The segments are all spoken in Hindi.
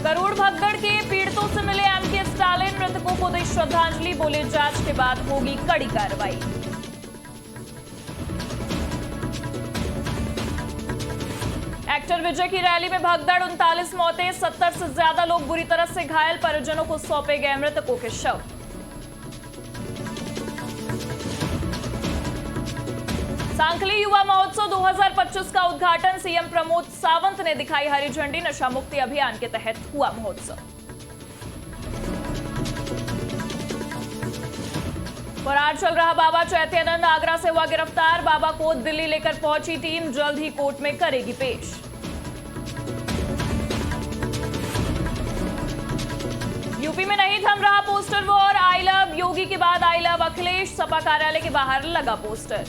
करूर भगदड़ के पीड़ितों से मिले एमके स्टालिन, मृतकों को दी श्रद्धांजलि, बोले जांच के बाद होगी कड़ी कार्रवाई। एक्टर विजय की रैली में भगदड़, 39 मौतें, 70 से ज्यादा लोग बुरी तरह से घायल, परिजनों को सौंपे गए मृतकों के शव। सांखली युवा महोत्सव 2025 का उद्घाटन, सीएम प्रमोद सावंत ने दिखाई हरी झंडी, नशा मुक्ति अभियान के तहत हुआ महोत्सव। फरार चल रहा बाबा चैत्यानंद आगरा से हुआ गिरफ्तार, बाबा को दिल्ली लेकर पहुंची टीम, जल्द ही कोर्ट में करेगी पेश। यूपी में नहीं थम रहा पोस्टर वॉर, आई लव योगी के बाद आई लव अखिलेश, सपा कार्यालय के बाहर लगा पोस्टर।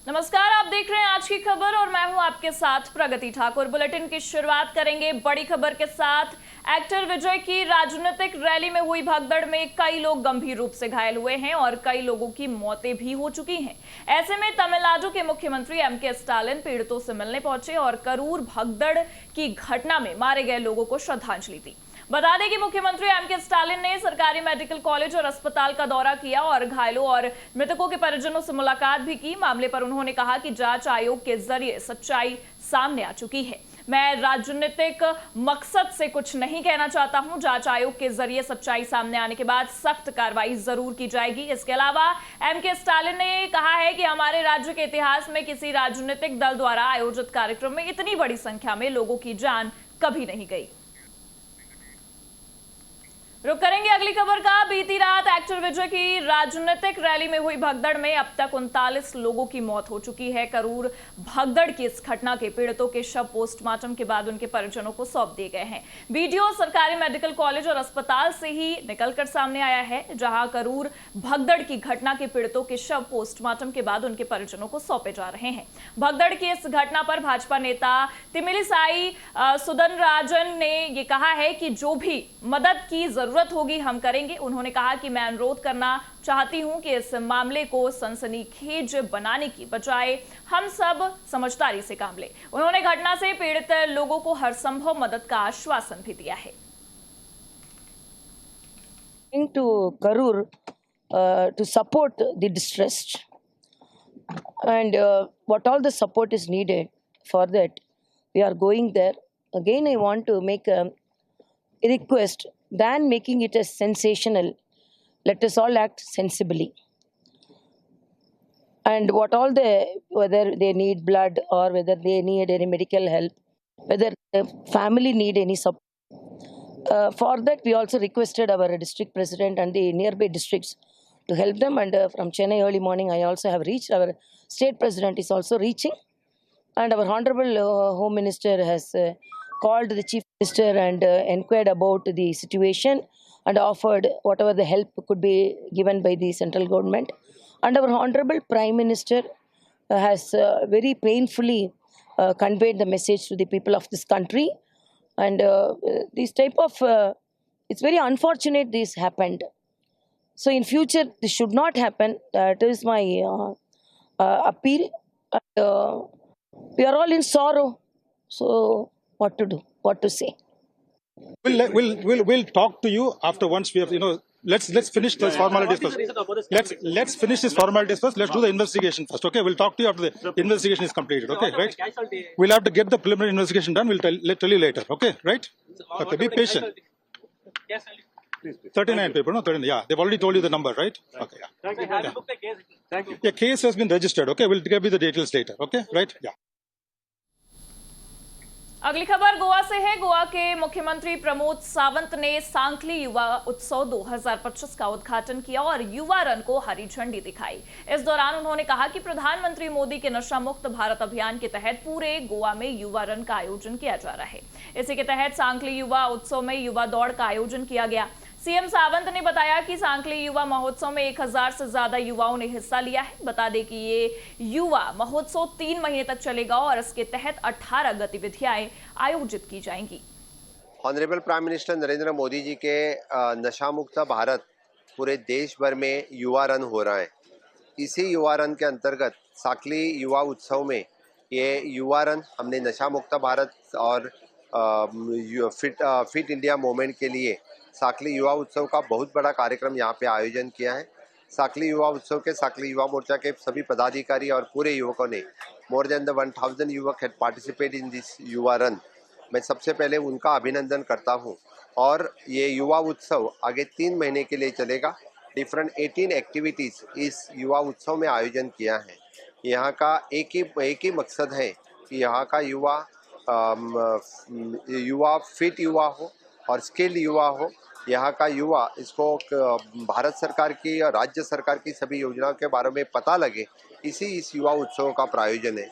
नमस्कार, आप देख रहे हैं आज की खबर और मैं हूं आपके साथ प्रगति ठाकुर। बुलेटिन की शुरुआत करेंगे बड़ी खबर के साथ। एक्टर विजय की राजनीतिक रैली में हुई भगदड़ में कई लोग गंभीर रूप से घायल हुए हैं और कई लोगों की मौतें भी हो चुकी हैं। ऐसे में तमिलनाडु के मुख्यमंत्री एमके स्टालिन पीड़ितों से मिलने पहुंचे और करूर भगदड़ की घटना में मारे गए लोगों को श्रद्धांजलि दी। बता दें कि मुख्यमंत्री एमके स्टालिन ने सरकारी मेडिकल कॉलेज और अस्पताल का दौरा किया और घायलों और मृतकों के परिजनों से मुलाकात भी की। मामले पर उन्होंने कहा कि जांच आयोग के जरिए सच्चाई सामने आ चुकी है। मैं राजनीतिक मकसद से कुछ नहीं कहना चाहता हूं। जांच आयोग के जरिए सच्चाई सामने आने के बाद सख्त कार्रवाई जरूर की जाएगी। इसके अलावा एमके स्टालिन ने कहा है कि हमारे राज्य के इतिहास में किसी राजनीतिक दल द्वारा आयोजित कार्यक्रम में इतनी बड़ी संख्या में लोगों की जान कभी नहीं गई। रुक करेंगे अगली खबर का। बीती रात एक्टर विजय की राजनीतिक रैली में हुई भगदड़ में अब तक 39 लोगों की मौत हो चुकी है। करूर भगदड़ की इस घटना के पीड़ितों के शव पोस्टमार्टम के बाद उनके परिजनों को सौंप दिए गए हैं। वीडियो सरकारी मेडिकल कॉलेज और अस्पताल से ही निकलकर सामने आया है, जहां करूर भगदड़ की घटना के पीड़ितों के शव पोस्टमार्टम के बाद उनके परिजनों को सौंपे जा रहे हैं। भगदड़ की इस घटना पर भाजपा नेता तिमिलिसाई सुदनराजन ने यह कहा है कि जो भी मदद की जरूरत होगी हम करेंगे। उन्होंने कहा कि मैं अनुरोध करना चाहती हूं कि इस मामले को सनसनीखेज बनाने की बजाय हम सब समझदारी से काम लें। उन्होंने घटना से पीड़ित लोगों को हर संभव मदद का आश्वासन भी दिया है। To Karur to support the distressed and what all the support is needed for that we are going there. Again I want to make a request, than making it as sensational, let us all act sensibly. And whether they need blood or whether they need any medical help, whether the family need any support. For that, we also requested our district president and the nearby districts to help them. And from Chennai early morning, I also have reached. Our state president is also reaching. And our Honorable Home Minister has called the Chief Minister and inquired about the situation and offered whatever the help could be given by the central government. And our Honorable Prime Minister has very painfully conveyed the message to the people of this country. And this type of, it's very unfortunate this happened. So in future, this should not happen. That is my appeal. And, we are all in sorrow. So what to do? What to say? We'll talk to you after once we have, let's finish this formalities first. Let's finish this formalities first. Let's do the investigation first. Okay, we'll talk to you after the investigation is completed. Okay, right? We'll have to get the preliminary investigation done. We'll tell you later. Okay, right? Okay, be patient. 39 people, no? 39, yeah, they've already told you the number, right? Okay, yeah. Thank you. Yeah, case has been registered. Okay, we'll give you the details later. Okay, right? Yeah. अगली खबर गोवा से है। गोवा के मुख्यमंत्री प्रमोद सावंत ने सांखली युवा उत्सव 2025 का उद्घाटन किया और युवा रन को हरी झंडी दिखाई। इस दौरान उन्होंने कहा कि प्रधानमंत्री मोदी के नशा मुक्त भारत अभियान के तहत पूरे गोवा में युवा रन का आयोजन किया जा रहा है। इसी के तहत सांखली युवा उत्सव में युवा दौड़ का आयोजन किया गया। सीएम सावंत ने बताया कि सांकली युवा महोत्सव में 1000 से ज्यादा युवाओं ने हिस्सा लिया है। बता दें कि ये युवा महोत्सव 3 महीने तक चलेगा और इसके तहत 18 गतिविधियां आयोजित की जाएंगी। Honourable prime minister Narendra Modi ji के नशा मुक्त भारत पूरे देश भर में युवा रन हो रहा है। इसी युवा रन के अंतर्गत सांकली युवा उत्सव में ये युवा रन हमने नशा मुक्त भारत और फिट इंडिया मूवमेंट के लिए सांकली युवा उत्सव का बहुत बड़ा कार्यक्रम यहाँ पे आयोजन किया है। सांकली युवा उत्सव के सांकली युवा मोर्चा के सभी पदाधिकारी और पूरे युवकों ने मोर देन 1000 युवक हैड पार्टिसिपेट इन दिस युवा रन। मैं सबसे पहले उनका अभिनंदन करता हूँ और ये युवा उत्सव आगे 3 महीने के लिए चलेगा। डिफरेंट 18 एक्टिविटीज़ इस युवा उत्सव में आयोजन किया है। यहाँ का एक ही मकसद है कि यहाँ का युवा फिट युवा हो और स्किल्ड युवा हो। यहाँ का युवा इसको भारत सरकार की और राज्य सरकार की सभी योजनाओं के बारे में पता लगे, इस युवा उत्सव का प्रायोजन है।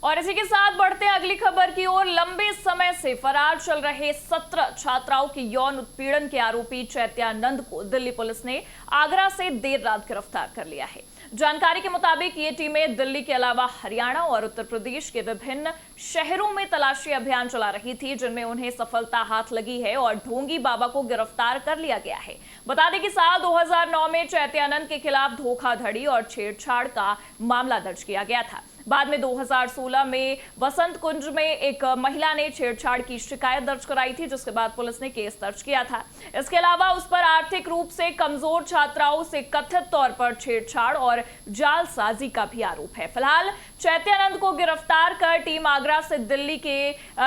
और इसी के साथ बढ़ते हैं अगली खबर की ओर। लंबे समय से फरार चल रहे 17 छात्राओं की यौन उत्पीड़न के आरोपी चैत्यानंद को दिल्ली पुलिस ने आगरा से देर रात गिरफ्तार कर लिया है। जानकारी के मुताबिक ये टीमें दिल्ली के अलावा हरियाणा और उत्तर प्रदेश के विभिन्न शहरों में तलाशी अभियान चला रही थी, जिनमें उन्हें सफलता हाथ लगी है और ढोंगी बाबा को गिरफ्तार कर लिया गया है। बता दें कि साल 2009 में चैत्यानंद के खिलाफ धोखाधड़ी और छेड़छाड़ का मामला दर्ज किया गया था। बाद में 2016 में वसंत कुंज में एक महिला ने छेड़छाड़ की शिकायत दर्ज कराई थी, जिसके बाद पुलिस ने केस दर्ज किया था। इसके अलावा उस पर आर्थिक रूप से कमजोर छात्राओं से कथित तौर पर छेड़छाड़ और जालसाजी का भी आरोप है। फिलहाल चैत्यानंद को गिरफ्तार कर टीम आगरा से दिल्ली के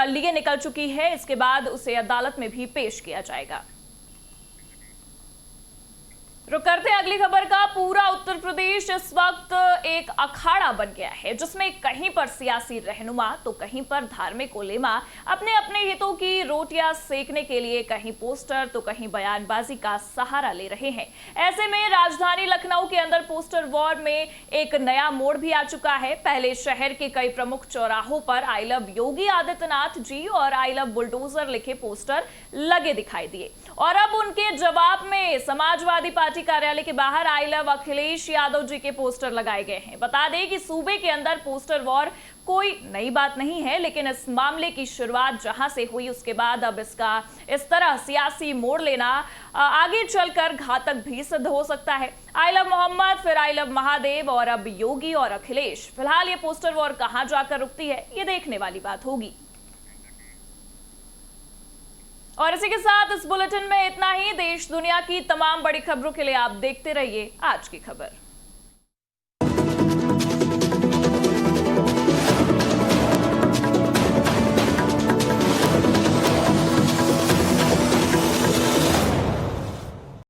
लिए निकल चुकी है। इसके बाद उसे अदालत में भी पेश किया जाएगा। रुक करते हैं अगली खबर का। पूरा उत्तर प्रदेश इस वक्त एक अखाड़ा बन गया है, जिसमें कहीं पर सियासी रहनुमा तो कहीं पर धार्मिक उलेमा अपने अपने हितों की रोटियां सेकने के लिए कहीं पोस्टर तो कहीं बयानबाजी का सहारा ले रहे हैं। ऐसे में राजधानी लखनऊ के अंदर पोस्टर वॉर में एक नया मोड़ भी आ चुका है। पहले शहर के कई प्रमुख चौराहों पर आई लव योगी आदित्यनाथ जी और आई लव बुलडोजर लिखे पोस्टर लगे दिखाई दिए और अब उनके जवाब में समाजवादी पार्टी कार्यालय के बाहर आई लव अखिलेश यादव जी के पोस्टर लगाए गए हैं। बता दें कि सूबे के अंदर पोस्टर वॉर कोई नई बात नहीं है, लेकिन इस मामले की शुरुआत जहां से हुई उसके बाद अब इसका इस तरह सियासी मोड़ लेना आगे चलकर घातक भी सिद्ध हो सकता है। आई लव मोहम्मद, फिर आई लव महादेव और अब योगी और अखिलेश। फिलहाल ये पोस्टर वॉर कहां जाकर रुकती है, ये देखने वाली बात होगी। और इसी के साथ इस बुलेटिन में इतना ही। देश दुनिया की तमाम बड़ी खबरों के लिए आप देखते रहिए आज की खबर।